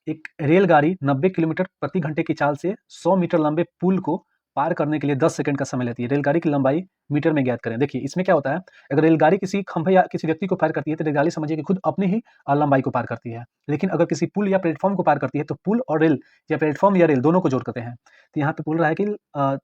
एक रेलगाड़ी 90 किलोमीटर प्रति घंटे की चाल से 100 मीटर लंबे पुल को पार करने के लिए 10 सेकंड का समय लेती है। रेलगाड़ी की लंबाई मीटर में ज्ञात करें। देखिए इसमें क्या होता है, अगर रेलगाड़ी किसी खंभे या किसी व्यक्ति को पार करती है तो रेलगाड़ी समझिए कि खुद अपनी ही लंबाई को पार करती है, लेकिन अगर किसी पुल या प्लेटफॉर्म को पार करती है तो पुल और रेल या प्लेटफॉर्म या रेल दोनों को जोड़ करते हैं। तो यहाँ पे बोल रहा है कि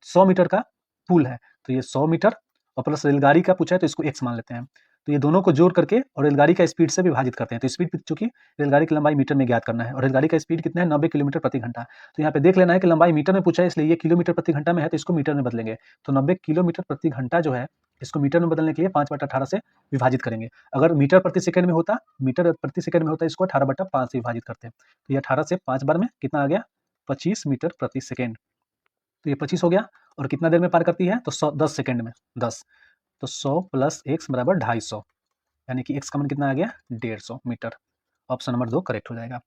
100 मीटर का पुल है, तो ये 100 मीटर और प्लस रेलगाड़ी का पूछा है तो इसको x मान लेते हैं, तो ये दोनों को जोड़ करके और रेलगाड़ी का स्पीड से विभाजित करते हैं। तो स्पीड चूंकि रेलगाड़ी की लंबाई मीटर में ज्ञात करना है और रेलगाड़ी का स्पीड कितना है, 90 किलोमीटर प्रति घंटा। तो यहाँ पे देख लेना है कि लंबाई मीटर में पूछा है, इसलिए ये किलोमीटर प्रति घंटा में है तो इसको मीटर में बदलेंगे। तो 90 किलोमीटर प्रति घंटा जो है इसको मीटर में बदलने के लिए 5/18 से विभाजित करेंगे। अगर मीटर प्रति सेकंड में होता, इसको 18/5 से विभाजित करते हैं, तो ये 18 से 5 बार में कितना आ गया, 25 मीटर प्रति सेकेंड। तो ये 25 हो गया और कितना देर में पार करती है, तो 10 सेकंड में 10, तो 100 + x बराबर 250, यानी कि x का मान कितना आ गया, 150 मीटर। ऑप्शन नंबर 2 करेक्ट हो जाएगा।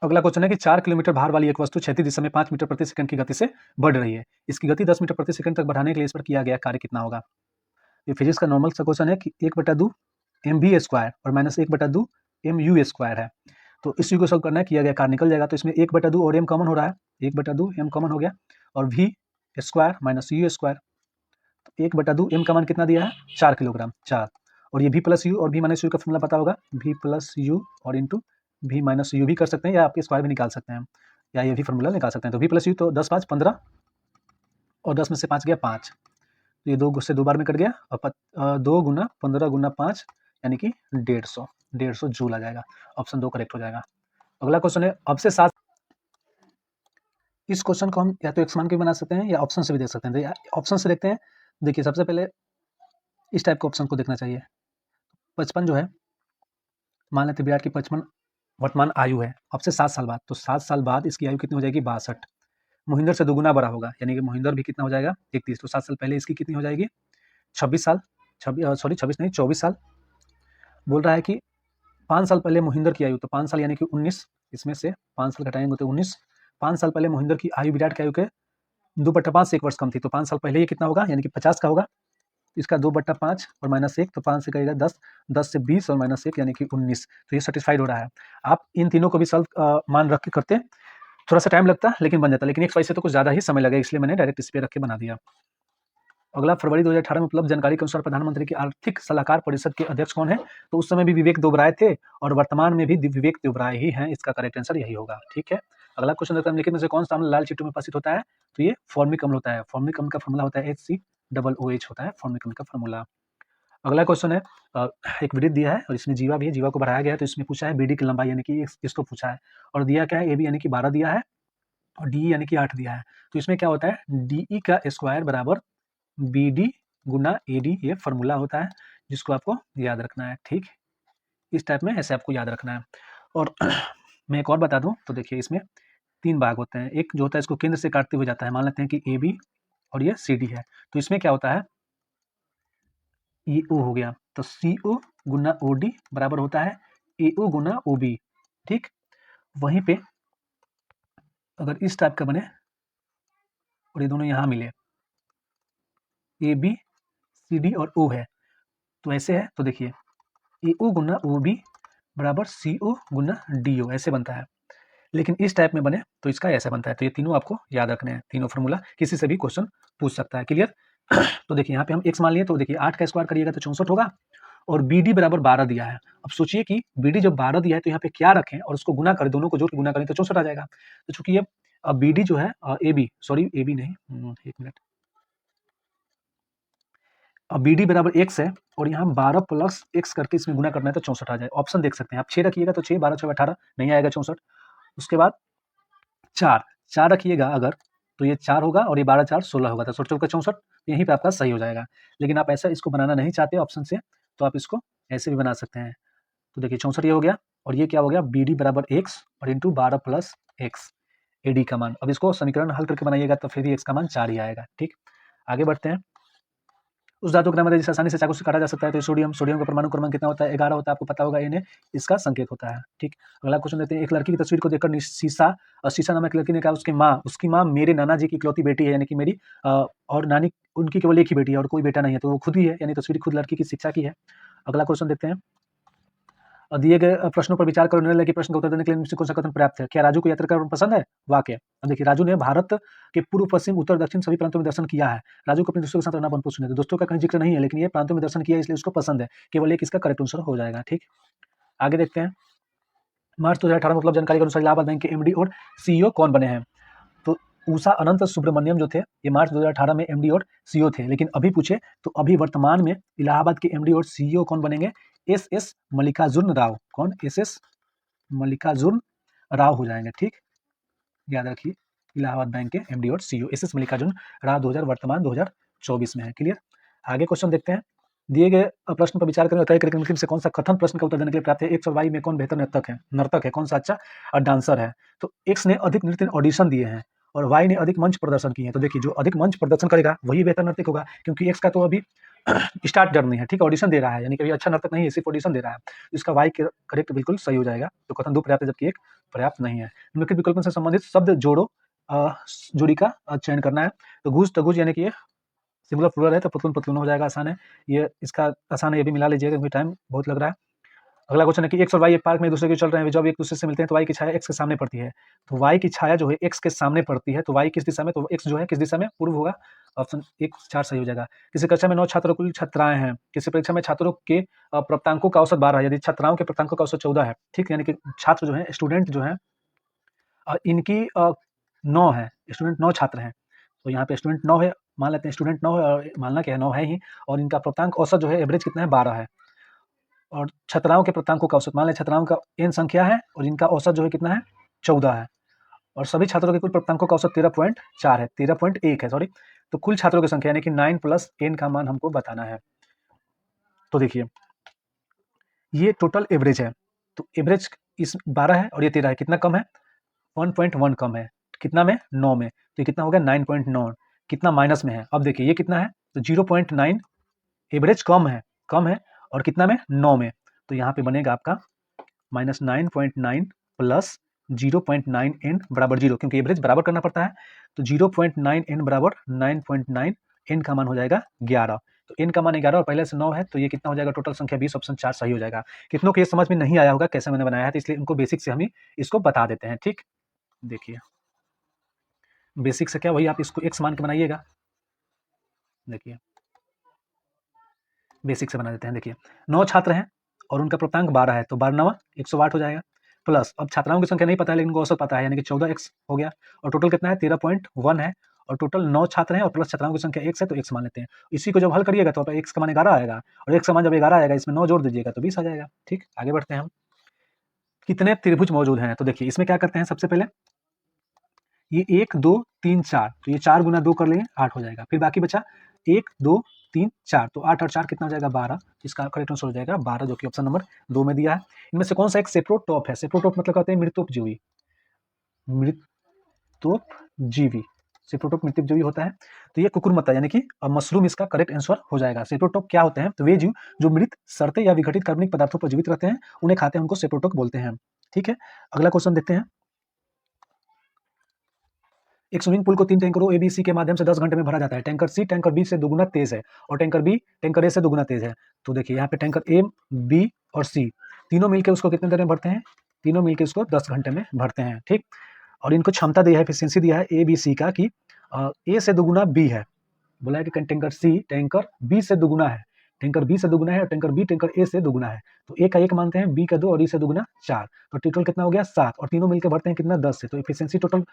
अगला क्वेश्चन है कि 4 किलोमीटर भार वाली एक वस्तु क्षैतिज दिशा में 5 मीटर प्रति सेकंड की गति से बढ़ रही है, इसकी गति 10 मीटर प्रति सेकंड तक बढ़ाने के लिए इस पर किया गया कार्य कितना होगा। ये फिजिक्स का नॉर्मल सा क्वेश्चन है कि 1/2 mv² और -1/2 mu² है, तो इसी को सॉल्व करना है, किया गया कार्य निकल जाएगा। तो इसमें 1/2 और m कॉमन हो रहा है, 1/2 m कॉमन हो गया और v² - u², 1/2 m का मान कितना दिया है, 4 किलोग्राम 4, और ये v + u और v - u का फॉर्मूला पता होगा, v + u और इंटू v - u भी कर सकते हैं या आपके स्क्वायर भी निकाल सकते हैं या ये भी फॉर्मूला निकाल सकते हैं। तो v + u तो 10 × 5 = 15 और 10 में से 5 गया 5, तो ये 2 से 2 बार में कट गया और 2 गुना 15 गुना 5 यानी कि 150 जूल आ जाएगा। ऑप्शन 2 करेक्ट हो जाएगा। अगला क्वेश्चन है अब से 7 इस क्वेश्चन को हम या तो एक्स मान के बना सकते हैं या ऑप्शन से भी देख सकते हैं। ऑप्शन से देखते हैं। देखिए सबसे पहले इस टाइप के ऑप्शन को देखना चाहिए। 55 जो है, मान लेते विराट की 55 वर्तमान आयु है अब से 7 साल बाद, तो 7 साल बाद इसकी आयु कितनी हो जाएगी 62। मोहिंदर से दोगुना बड़ा होगा यानी कि मोहिंदर भी कितना हो जाएगा 31, तो 7 साल पहले इसकी कितनी हो जाएगी 26 साल, 26 नहीं 24 साल। बोल रहा है कि 5 साल पहले मोहिंदर की आयु, तो 5 साल यानी कि 19, इसमें से 5 साल घटाएंगे तो 19। 5 साल पहले मोहिंदर की आयु विराट की आयु के 2/5 से 1 वर्ष कम थी, तो 5 साल पहले ये कितना होगा यानी कि 50 का होगा। इसका 2/5 और -1, तो 5 से कहेगा 10, 10 से 20 और -1 यानी कि 19, तो ये सेटिस्फाइड हो रहा है। आप इन तीनों को भी सॉल्व मान रख के करते, थोड़ा सा टाइम लगता लेकिन बन जाता, लेकिन एक्स वाई से तो कुछ ज़्यादा ही समय लगेगा, इसलिए मैंने डायरेक्ट इस पे रख के बना दिया। अगला फरवरी 2018 में उपलब्ध जानकारी के अनुसार प्रधानमंत्री की आर्थिक सलाहकार परिषद के अध्यक्ष कौन है? तो उस समय भी विवेक देवराय थे और वर्तमान में भी विवेक देवराय ही हैं। इसका करेक्ट आंसर यही होगा। ठीक है, अगला क्वेश्चन देखते हैं निम्नलिखित में से कौन सा अम्ल लाल चिट्ठों में उपस्थित होता है? तो ये फॉर्मिक अम्ल होता है। फॉर्मिक अम्ल का फॉर्मूला होता है HCOOH होता है फॉर्मिक अम्ल का फॉर्मूला। अगला क्वेश्चन है एक वृत्त दिया है और इसमें जीवा भी है, जीवा को बढ़ाया गया है, तो इसमें पूछा है BD की लंबाई यानी कि इसको पूछा है, और दिया क्या है AB यानी कि 12 दिया है और DE यानी कि 8 दिया है। तो इसमें क्या होता है DE का स्क्वायर बराबर BD गुना AD, ये फॉर्मूला होता है जिसको आपको याद रखना है। ठीक, इस टाइप में ऐसे आपको याद रखना है। और मैं एक और बता दूं तो देखिए इसमें 3 भाग होते हैं। एक जो होता है इसको केंद्र से काटते हुए जाता है, मान लेते हैं कि AB और ये CD है, तो इसमें क्या होता है EO हो गया, तो CO गुना OD बराबर होता है AO गुना OB। ठीक, वहीं पे अगर इस टाइप का बने और ये दोनों यहाँ मिले AB CD और O है, तो ऐसे है, तो देखिए AO गुना OB बराबर CO गुना DO ऐसे बनता है, लेकिन इस टाइप में बने तो इसका ऐसे बनता है। तो ये तीनों आपको याद रखने हैं, तीनों फॉर्मूला किसी से भी क्वेश्चन पूछ सकता है। क्लियर? तो देखिए यहाँ पे हम x मान लिए, तो देखिए 8 का स्क्वायर करिएगा तो 64 होगा और BD बराबर 12 दिया है। अब सोचिए कि BD जब 12 दिया है तो यहाँ पे क्या रखें और उसको गुना करें, दोनों को जोड़ के गुना करें तो 64 आ जाएगा। तो चूंकि ये BD जो है AB नहीं, एक मिनट, अब BD बराबर x है और यहाँ 12 प्लस x करके इसमें गुना करना है तो 64 आ जाए। ऑप्शन देख सकते हैं आप, 6 रखिएगा तो 6, 12 6 18 नहीं आएगा 64। उसके बाद 4 रखिएगा अगर तो ये 4 होगा और ये 12 4 16 होगा, तो 64 का 64 यहीं पे आपका सही हो जाएगा। लेकिन आप ऐसा इसको बनाना नहीं चाहते ऑप्शन से, तो आप इसको ऐसे भी बना सकते हैं। तो देखिए 64 ये हो गया और ये क्या हो गया BD बराबर x और इंटू 12 प्लस x AD का मान। अब इसको समीकरण हल करके बनाइएगा तो फिर भी x का मान 4 ही आएगा। ठीक, आगे बढ़ते हैं। उस धातु का नाम है जिसे आसानी से चाकू से काटा जा सकता है, तो सोडियम का परमाणु क्रमांक कितना होता है 11 होता है, आपको पता होगा, Na इसका संकेत होता है। ठीक, अगला क्वेश्चन देते हैं। एक लड़की की तस्वीर को देखकर शीशा नामक लड़की ने कहा उसकी माँ मेरे नाना जी की इकलौती बेटी है, यानी कि मेरी और नानी उनकी केवल एक ही बेटी है और कोई बेटा नहीं है, तो वो खुद ही है, यानी तस्वीर खुद लड़की की शिक्षा की है। अगला क्वेश्चन देखते हैं। दिए गए प्रश्नों पर विचार करो, निर्णय के प्रश्न का उत्तर देने के लिए कौन सा कथन पर्याप्त है? क्या राजू को यात्रा करना पसंद है? वाक्य। अब देखिए राजू ने भारत के पूर्व पश्चिम उत्तर दक्षिण सभी प्रांतों में दर्शन किया है। राजू को अपने दोस्तों के साथ रहना पसंद है, तो दोस्तों का कहीं जिक्र नहीं है, लेकिन ये प्रांतों में दर्शन किया इसलिए उसको पसंद है, केवल एक इसका करेक्ट आंसर हो जाएगा। ठीक, आगे देखते हैं। मार्च 2018 में उपलब्ध जानकारी के अनुसार इलाहाबाद बैंक के MD और CEO कौन बने हैं? तो उषा अनंत सुब्रमण्यम जो थे ये मार्च 2018 में MD और CEO थे, लेकिन अभी पूछे तो अभी वर्तमान में इलाहाबाद के MD और CEO कौन बनेंगे? SS मल्लिकार्जुन राव। कौन? SS मल्लिकार्जुन राव हो जाएंगे। ठीक, याद रखिए इलाहाबाद बैंक के MD और CEO SS मल्लिकार्जुन राव 2024 में है। क्लियर? आगे क्वेश्चन देखते हैं। दिए गए प्रश्न पर विचार करें, तय करें निम्न से कौन सा कथन प्रश्न का उत्तर देने के लिए प्राप्त है? X और Y में कौन बेहतर नर्तक है, कौन सा अच्छा डांसर है? तो X ने अधिक नृत्य ऑडिशन दिए हैं और Y ने अधिक मंच प्रदर्शन किए हैं। तो देखिए जो अधिक मंच प्रदर्शन करेगा वही बेहतर नर्तक होगा, क्योंकि X का तो अभी स्टार्ट जर्नी है, ठीक, ऑडिशन दे रहा है, यानी कि अभी अच्छा नर्तक नहीं है, सिर्फ ऑडिशन दे रहा है। इसका Y करेक्ट बिल्कुल सही हो जाएगा। तो कथन 2 पर्याप्त है जबकि 1 पर्याप्त नहीं है। निम्नलिखित विकल्पों से संबंधित शब्द जोड़ी का चयन करना है। तो गुज तगुज यानी कि ये सिंगुलर प्लूरल है, तो पुतलुन पुतलुन हो जाएगा, आसान है। ये इसका आसान है, ये भी मिला लीजिएगा क्योंकि टाइम बहुत लग रहा है। अगला क्वेश्चन है कि X और Y एक पार्क में एक दूसरे के चल रहे हैं, जब एक दूसरे से मिलते हैं तो Y की छाया X के सामने पड़ती है। तो Y की छाया जो है X के सामने पड़ती है, तो Y किस दिशा में? तो X जो है किस दिशा में? पूर्व होगा। ऑप्शन 1 4 सही हो जाएगा। किसी कक्षा में 9 छात्र कुल छात्राएं हैं, किसी परीक्षा में छात्रों के प्राप्तांकों का औसत 12 है, यदि छात्राओं के प्राप्तांकों का औसत 14 है, ठीक, यानी कि छात्र जो है स्टूडेंट जो है इनकी 9 है, स्टूडेंट 9 छात्र हैं, तो यहाँ पे स्टूडेंट 9 है मान लेते हैं स्टूडेंट 9 है, मानना क्या है 9 है ही, और इनका प्राप्तांक औसत जो है एवरेज कितना है 12 है, और छात्राओं के प्राप्तांकों का औसत मान लें छात्राओं का n संख्या है और इनका औसत जो है कितना है 14 है, और सभी छात्रों के कुल प्राप्तांकों का औसत 13.4 है, 13.1 है सॉरी। तो कुल छात्रों की संख्या यानी कि 9 प्लस n का मान हमको बताना है। तो देखिए ये टोटल एवरेज है, तो एवरेज इस 12 है और ये 13 है, कितना कम है 1.1 कम है, कितना में 9 में, तो ये कितना हो गया 9.9, कितना माइनस में है। अब देखिए ये कितना है तो 0.9 एवरेज कम है और कितना में 9 में, तो यहाँ पे बनेगा आपका -9.9 प्लस 0.9 n बराबर 0, क्योंकि एवरेज बराबर करना पड़ता है, तो 0.9 n बराबर 9.9, n का मान हो जाएगा 11, तो n का मान 11 और पहले से 9 है, तो ये कितना हो जाएगा टोटल संख्या 20, ऑप्शन 4 सही हो जाएगा। कितनों को ये समझ में नहीं आया होगा कैसे मैंने बनाया है, तो इसलिए उनको बेसिक से हम ही इसको बता देते हैं। ठीक, देखिए बेसिक से क्या वही आप इसको x मान के बनाइएगा, देखिए बेसिक से बना देते हैं। देखिए 9 छात्र हैं और उनका प्राप्तांक 12 है, तो 12 9 108 हो जाएगा, प्लस अब छात्राओं की संख्या नहीं पता है लेकिन उनको औसत पता है, यानी कि 14x हो गया, और टोटल कितना है 13.1 है, और टोटल 9 छात्र हैं और प्लस छात्राओं की संख्या x है, तो x मान लेते हैं। इसी को जब हल करिएगा तो x का मान 11 आएगा, और x का मान जब 11 आएगा इसमें 9 जोड़ दीजिएगा तो 20 आ जाएगा। ठीक, आगे बढ़ते हैं हम। कितने त्रिभुज मौजूद हैं, तो देखिए इसमें क्या करते हैं, सबसे पहले ये 1 2 3 4, तो ये 4 गुना 2 कर लेंगे 8 हो जाएगा, फिर बाकी बचा 1 2 3 4, तो 8 और 4 कितना हो जाएगा 12, इसका करेक्ट आंसर हो जाएगा 12, जो कि ऑप्शन नंबर 2 में दिया है। इनमें से कौन सा एक सेप्रोटॉप है, सेप्रोटॉप मतलब कहते हैं मृतोपजीवी, मृतोपजीवी, सेप्रोटॉप मृतोपजीवी होता है, तो ये कुकुरमुत्ता यानी कि मशरूम इसका करेक्ट आंसर हो जाएगा। सेप्रोटॉप क्या होते हैं, तो वे जीव जो मृत सड़ते या विघटित कार्बनिक पदार्थों पर जीवित रहते हैं उन्हें खाते हैं, उनको सेप्रोटॉप बोलते हैं। ठीक है, अगला क्वेश्चन देखते हैं। एक स्विमिंग पूल को 3 टैंकरों ए बी सी के माध्यम से 10 घंटे में भरा जाता है। टैंकर सी टैंकर बी से दोगुना तेज है और टैंकर बी टैंकर ए से दोगुना तेज है। तो देखिए यहाँ पे टैंकर ए, बी और सी तीनों मिलकर उसको कितने देर में भरते हैं, तीनों मिलकर उसको 10 घंटे में भरते हैं। ठीक, और इनको क्षमता दिया है, एफिशिएंसी दिया है ए बी सी का कि ए से दोगुना बी है, बोला है कि टैंकर सी टैंकर बी से दोगुना है, टैंकर बी से दोगुना है और टैंकर बी टैंकर ए से दोगुना है, तो ए का 1 मानते हैं, बी का 2 और ई से दोगुना 4, तो टोटल कितना हो गया 7, और तीनों मिलकर भरते हैं कितना 10 से, तो एफिशिएंसी टोटल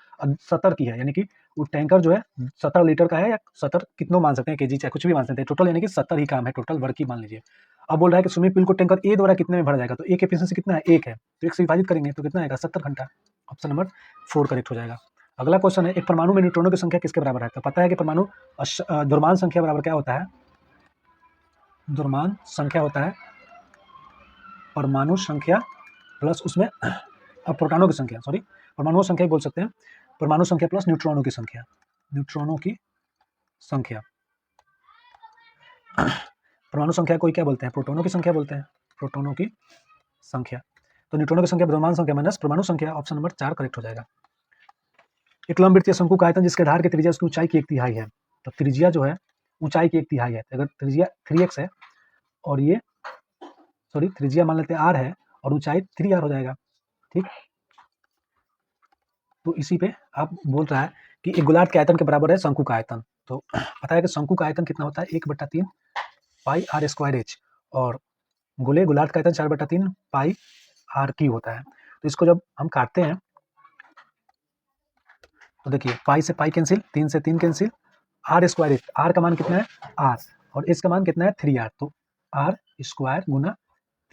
70 की है, यानी कि वो टैंकर जो है 70 लीटर का है, या 70 कितनों मान सकते हैं केजी चाहे कुछ भी मान सकते हैं, टोटल यानी कि 70 ही काम है, टोटल वर्क ही मान लीजिए। अब बोल रहा है कि स्विमिंग पूल को टैंकर ए द्वारा कितने में भरा जाएगा, तो ए की एफिशिएंसी कितना है 1 है, तो 1 से विभाजित करेंगे तो कितना आएगा 70 घंटा, ऑप्शन नंबर 4 करेक्ट हो जाएगा। अगला क्वेश्चन है, एक परमाणु में न्यूट्रॉनों की संख्या किसके बराबर है, तो पता है कि परमाणु द्रव्यमान संख्या बराबर क्या होता है, द्रव्यमान संख्या होता है परमाणु संख्या प्लस उसमें प्रोटॉनों की संख्या, सॉरी परमाणु संख्या बोल सकते हैं, परमाणु संख्या प्लस न्यूट्रॉनों की संख्या, न्यूट्रॉनों की संख्या। परमाणु संख्या को क्या बोलते हैं, प्रोटॉनों की संख्या बोलते हैं, प्रोटॉनों की संख्या, तो न्यूट्रॉनों की संख्या द्रव्यमान संख्या माइनस परमाणु संख्या, ऑप्शन नंबर 4 करेक्ट हो जाएगा। एक लंबवृत्तीय शंकु का आयतन जिसके आधार की त्रिज्या उसकी ऊंचाई की 1/3 है, तो त्रिज्या जो है ऊंचाई की 1/3 है, अगर त्रिज्या 3x है और ये सॉरी त्रिज्या मान लेते हैं r है और ऊंचाई 3r हो जाएगा। ठीक, तो इसी पे आप बोल रहा है कि एक गोलार्ध के आयतन के बराबर है शंकु का आयतन, तो पता है कि शंकु का आयतन कितना होता है 1/3 पाई आर स्क्वायर एच, और गोलार्ध का आयतन 4/3 पाई आर क्यू होता है। तो इसको जब हम काटते हैं तो देखिए पाई से पाई कैंसिल, 3 से 3 cancel, R square H, R का मान कितना है आर और एच का मान कितना है 3r, तो आर स्क्वायर गुना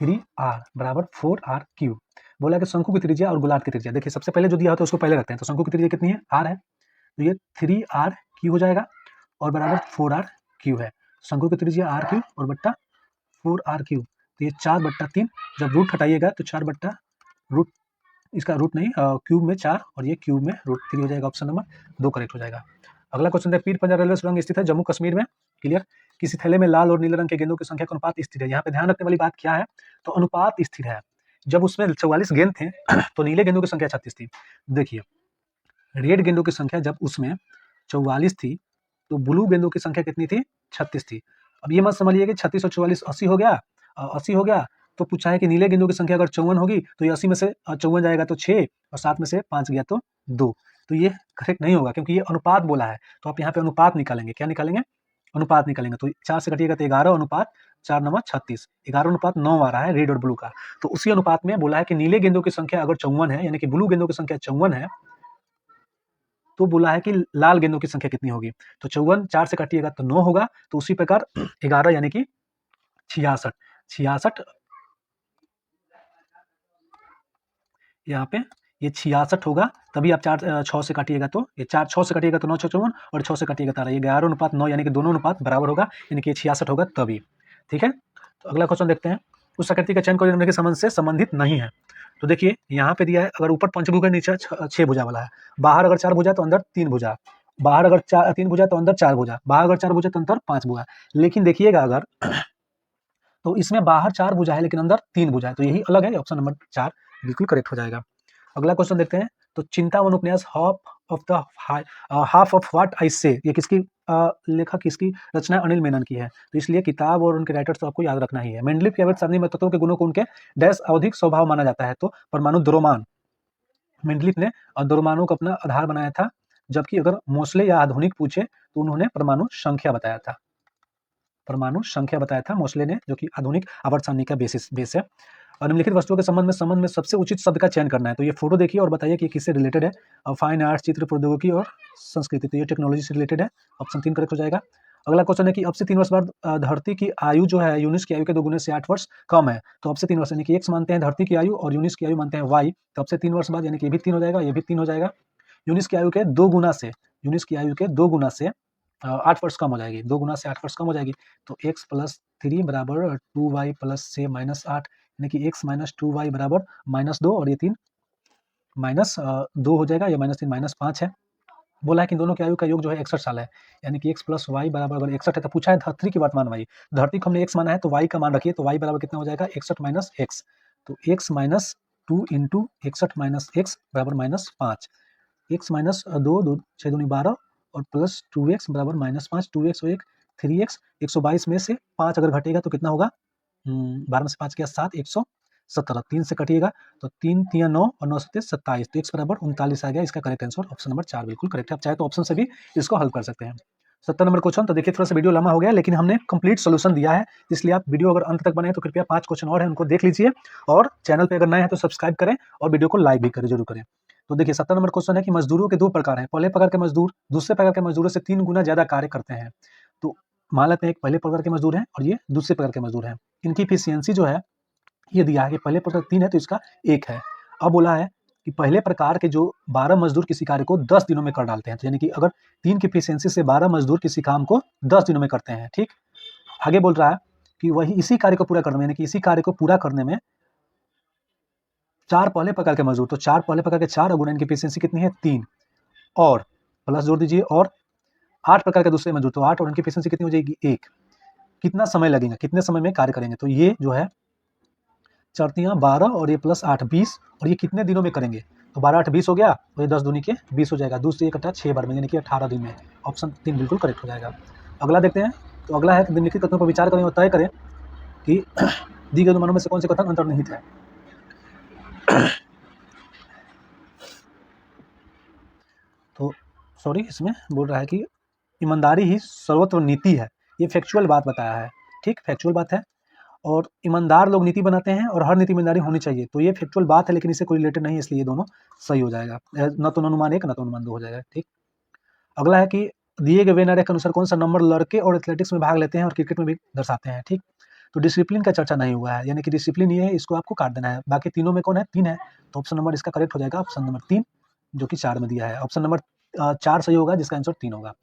3r बराबर 4r क्यूब। बोला कि शंकु की त्रिज्या और गोलार्ध की त्रिज्या, देखिए सबसे पहले जो दिया होता है उसको पहले रखते हैं, तो शंकु की त्रिज्या कितनी है r है, तो ये 3r क्यू हो जाएगा और बराबर 4r क्यू है, शंकु की त्रिज्या r क्यू और बट्टा 4r क्यू, तो ये 4/3, जब रूट हटाइएगा तो 4 बट्टा रूट, इसका रूट नहीं क्यूब में 4 और ये क्यूब में √3 हो जाएगा, ऑप्शन नंबर 2 करेक्ट हो जाएगा। अगला क्वेश्चन है, पीर पंजाब रेलवे सुरंग स्थित है जम्मू कश्मीर में, क्लियर, किसी थैले में लाल और नीले रंग के गेंदों की संख्या का अनुपात स्थिर है। यहाँ पे ध्यान रखने वाली बात क्या है, तो अनुपात स्थिर है, जब उसमें 44 गेंद थे तो नीले गेंदों की संख्या 36 थी। देखिए रेड गेंदों की संख्या जब उसमें 44 थी तो ब्लू गेंदों की संख्या कितनी थी 36 थी। अब ये मत समझिए कि 36 और 44 80 हो गया, 80 हो गया, तो पूछा है कि नीले गेंदों की संख्या अगर 54 होगी तो ये 80 में से 54 जाएगा तो 6 और 7 में से 5 गया तो 2, तो ये करेक्ट नहीं होगा क्योंकि ये अनुपात बोला है, तो आप यहाँ पे अनुपात निकालेंगे, क्या निकालेंगे अनुपात निकालेंगे, तो 4 से कटिएगा तो 11 अनुपात 4 9 36, 11 अनुपात 9 आ रहा है रेड और ब्लू का, तो उसी अनुपात में बोला है कि नीले गेंदों की संख्या अगर 54 है यानी कि ब्लू गेंदों की संख्या 54 है तो बोला है कि लाल गेंदों की संख्या कितनी होगी। तो 54 4 से काटिएगा तो 9 होगा। तो उसी प्रकार 11 यानी कि 66 66 यहाँ पे ये 66 होगा। तभी आप 6 से काटिएगा तो ये 6 से काटिएगा तो 9 6 54 और 6 से काटिएगा 13, ये 11:9 यानी कि दोनों अनुपात बराबर होगा, यानी कि 66 होगा तभी। ठीक है, तो अगला क्वेश्चन देखते हैं। उस आकृति का चयन करो निम्नलिखित संबंध से संबंधित नहीं है। तो देखिए यहाँ पे दिया है, अगर ऊपर पंचभुज है, नीचे 6 भुजा वाला है। बाहर अगर 4 भुजा तो अंदर 3 भुजा, बाहर अगर 3 भुजा तो अंदर 4 भुजा, बाहर अगर 4 भुजा तो अंदर 5 भुजा। लेकिन देखिएगा अगर तो इसमें बाहर 4 भुजा है लेकिन अंदर 3 भुजा है, तो यही अलग है, ऑप्शन नंबर 4 बिल्कुल करेक्ट हो जाएगा। अगला क्वेश्चन देखते हैं। तो चिंतावन उपन्यास हाफ ऑफ व्हाट आई से, ये किसकी लेखक, किसकी रचना अनिल मेनन की है। तो इसलिए किताब और उनके राइटर्स तो आपको याद रखना ही है। मेंडलीफ की अवैध सारणी में तत्वों के गुणों को उनके डैश अवधिक स्वभाव माना जाता है। तो परमाणु द्रव्यमान, मेंडलीफ ने द्रव्यमानों को अपना आधार बनाया था, जबकि अगर मोस्ले या आधुनिक पूछे तो उन्होंने परमाणु संख्या बताया था। परमाणु संख्या बताया था मोस्ले ने, जो कि आधुनिक आवर्त सारणी का बेस है। और निम्नलिखित वस्तुओं के संबंध में सबसे उचित शब्द का चयन करना है। तो ये फोटो देखिए और बताइए कि किससे रिलेटेड है। फाइन आर्ट्स, चित्र, प्रौद्योगिकी और संस्कृति, तो ये टेक्नोलॉजी से रिलेटेड है, ऑप्शन 3 करेक्ट हो जाएगा। अगला क्वेश्चन है कि अब से 3 वर्ष बाद धरती की आयु जो है यूनिस की आयु के 2 गुने से 8 वर्ष कम है। तो अब से 3 वर्ष यानी कि एक्स मानते हैं धरती की आयु और यूनिस की आयु मानते हैं वाई। तो अब से 3 वर्ष बाद यानी कि ये भी 3 हो जाएगा, ये भी 3 हो जाएगा। यूनिस की आयु के 2 गुना से, यूनिस की आयु के 2 गुना से 8 वर्ष कम हो जाएगी, 2 गुना से 8 वर्ष कम हो जाएगी। तो x + 3 बराबर 2y + से -8, यानी कि x - 2y बराबर -2 और ये 3 -2 हो जाएगा, ये -3 -5 है। बोला है कि इन दोनों की आयु का योग जो है 61 साल है, यानी कि x + y बराबर अगर 61 है तो पूछा है धरती की वर्तमान आयु। धरती को हमने x माना है तो y का मान रखिए, तो y बराबर कितना हो जाएगा 61 - x। तो x - 2 × 61 - x बराबर -5, x - 2 2 6 दूनी 12 और प्लस 2x बराबर -5, 2x और 1 3x, 122 में से 5 अगर घटेगा तो कितना होगा, 12 में से 5 गया 7, 117, 3 से कटिएगा तो 3 × 9 और 9 × 27, तो x बराबर 39 आ गया। इसका करेक्ट आंसर ऑप्शन नंबर 4 बिल्कुल करेक्ट है। आप चाहे तो ऑप्शन से भी इसको हल कर सकते हैं। 70 नंबर क्वेश्चन। तो देखिए थोड़ा सा वीडियो लंबा हो गया, लेकिन हमने कंप्लीट सोल्यूशन दिया है, इसलिए आप वीडियो अगर अंत तक बने तो कृपया 5 क्वेश्चन और हैं उनको देख लीजिए, और चैनल पे अगर नए हैं तो सब्सक्राइब करें और वीडियो को लाइक भी करें, जरूर करें। तो देखिए 70 नंबर क्वेश्चन है कि मजदूरों के 2 प्रकार हैं। पहले प्रकार के मजदूर दूसरे प्रकार के मजदूरों से 3 गुना ज्यादा कार्य करते हैं। तो मान लेते हैं एक पहले प्रकार के मजदूर हैं और ये दूसरे प्रकार के मजदूर हैं। इनकी इफिशियंसी जो है ये दिया है कि पहले प्रकार 3 है तो इसका 1 है। अब बोला है कि पहले प्रकार के जो 12 मजदूर किसी कार्य को 10 दिनों में कर डालते हैं, तो यानी कि अगर 3 की इफिशियंसी से 12 मजदूर किसी काम को 10 दिनों में करते हैं। ठीक, आगे बोल रहा है कि वही इसी कार्य को पूरा करने में, यानी कि इसी कार्य को पूरा करने में 4 पहले प्रकार के मजदूर, तो 4 पहले प्रकार के 4 गुना इनकी इफिशियंसी कितनी है 3, और प्लस जोड़ दीजिए और 8 प्रकार के दूसरे मजदूर, तो 8 और उनकी इफिशियंसी कितनी हो जाएगी 1। कितना समय लगेगा, कितने समय में कार्य करेंगे, तो ये जो है 4 × 12 और ये प्लस 8 20, और ये कितने दिनों में करेंगे, तो 12 8 20 हो गया, तो ये 10 दूनी के 20 हो जाएगा, 2 से 1 कटा 6 बार में, यानी कि 18 दिन में। ऑप्शन 3 बिल्कुल करेक्ट हो जाएगा। अगला देखते हैं। तो अगला है कि निम्नलिखित कथनों पर विचार करें और तय करें कि दी गई अनुमानों में से कौन से कथन अंतर्निहित है। तो सॉरी, इसमें बोल रहा है कि ईमानदारी ही सर्वोत्तम नीति है, ये फैक्चुअल बात बताया है। ठीक, फैक्चुअल बात है, और ईमानदार लोग नीति बनाते हैं और हर नीति ईमानदारी होनी चाहिए, तो ये फैक्चुअल बात है, लेकिन इससे कोई रिलेटेड नहीं है, इसलिए ये दोनों सही हो जाएगा। न तो अनुमान 1 न तो अनुमान 2 हो जाएगा। ठीक, अगला है कि दिए गए वेन आरेख के अनुसार कौन सा नंबर लड़के और एथलेटिक्स में भाग लेते हैं और क्रिकेट में भी दर्शाते हैं। ठीक, तो डिसिप्लिन का चर्चा नहीं हुआ है, यानी कि डिसिप्लिन ये है, इसको आपको काट देना है। बाकी तीनों में कौन है 3 है, तो ऑप्शन नंबर इसका करेक्ट हो जाएगा, ऑप्शन नंबर 3 जो कि 4 में दिया है। ऑप्शन नंबर 4 सही होगा, जिसका आंसर 3 होगा।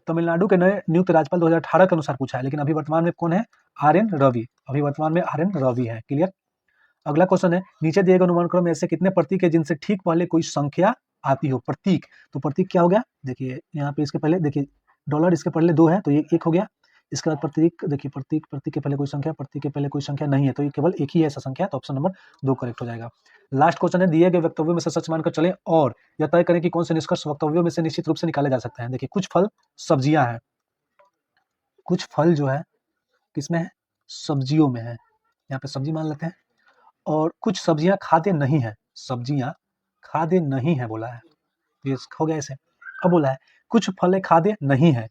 तमिलनाडु के नए नियुक्त राज्यपाल 2018 के अनुसार पूछा है, लेकिन अभी वर्तमान में कौन है, आर.एन. रवि, अभी वर्तमान में आर.एन. रवि है। क्लियर। अगला क्वेश्चन है नीचे दिए गए अनुमान क्रम में ऐसे कितने प्रतीक है जिनसे ठीक पहले कोई संख्या आती हो। प्रतीक, तो प्रतीक क्या हो गया, देखिए यहाँ पे इसके पहले देखिए डॉलर, इसके पहले 2 है तो ये 1 हो गया। इसके बाद प्रतीक, देखिए प्रतीक, प्रतीक के पहले कोई संख्या, प्रतीक के पहले कोई संख्या नहीं है, तो ये केवल एक ही ऐसा संख्या है, तो ऑप्शन नंबर 2 करेक्ट हो जाएगा। लास्ट क्वेश्चन है दिए गए वक्तव्यों में से सच मानकर चलें और यह तय करें कि कौन से निष्कर्ष वक्तव्यों में से निश्चित रूप से निकाले जा सकते हैं। देखिए कुछ फल सब्जियां हैं, कुछ फल जो है किसमें है, सब्जियों में है, यहाँ पे सब्जी मान लेते हैं, और कुछ सब्जियां खाद्य नहीं है, सब्जियां खाद्य नहीं है बोला है, ये हो गया ऐसे। अब बोला है कुछ फल खाद्य नहीं है,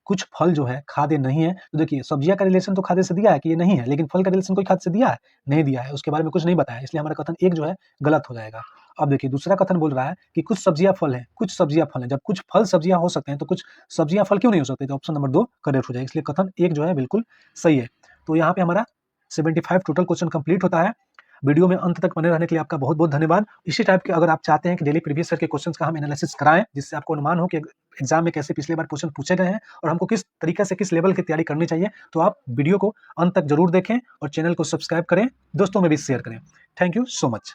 कुछ फल जो है खाद्य नहीं है, तो देखिए सब्जियां का रिलेशन तो खाद्य से दिया है कि ये नहीं है, लेकिन फल का रिलेशन कोई खाद्य से दिया है नहीं दिया है, उसके बारे में कुछ नहीं बताया, इसलिए हमारा कथन 1 जो है गलत हो जाएगा। अब देखिए दूसरा कथन बोल रहा है कि कुछ सब्जियां फल हैं, कुछ सब्जियां फल हैं। जब कुछ फल सब्जियां हो सकते हैं तो कुछ सब्जियां फल क्यों नहीं हो सकते? तो ऑप्शन नंबर 2 करेक्ट हो जाएगा। इसलिए कथन 1 जो है बिल्कुल सही है। तो यहाँ पे हमारा 75 टोटल क्वेश्चन कंप्लीट होता है। वीडियो में अंत तक बने रहने के लिए आपका बहुत-बहुत धन्यवाद। इसी टाइप के अगर आप चाहते हैं कि डेली प्रीवियस ईयर के क्वेश्चंस का हम एनालिसिस कराएँ, जिससे आपको अनुमान हो कि एग्जाम में कैसे पिछली बार क्वेश्चन पूछे गए हैं और हमको किस तरीके से किस लेवल की तैयारी करनी चाहिए, तो आप वीडियो को अंत तक जरूर देखें और चैनल को सब्सक्राइब करें, दोस्तों में भी शेयर करें। Thank you so much.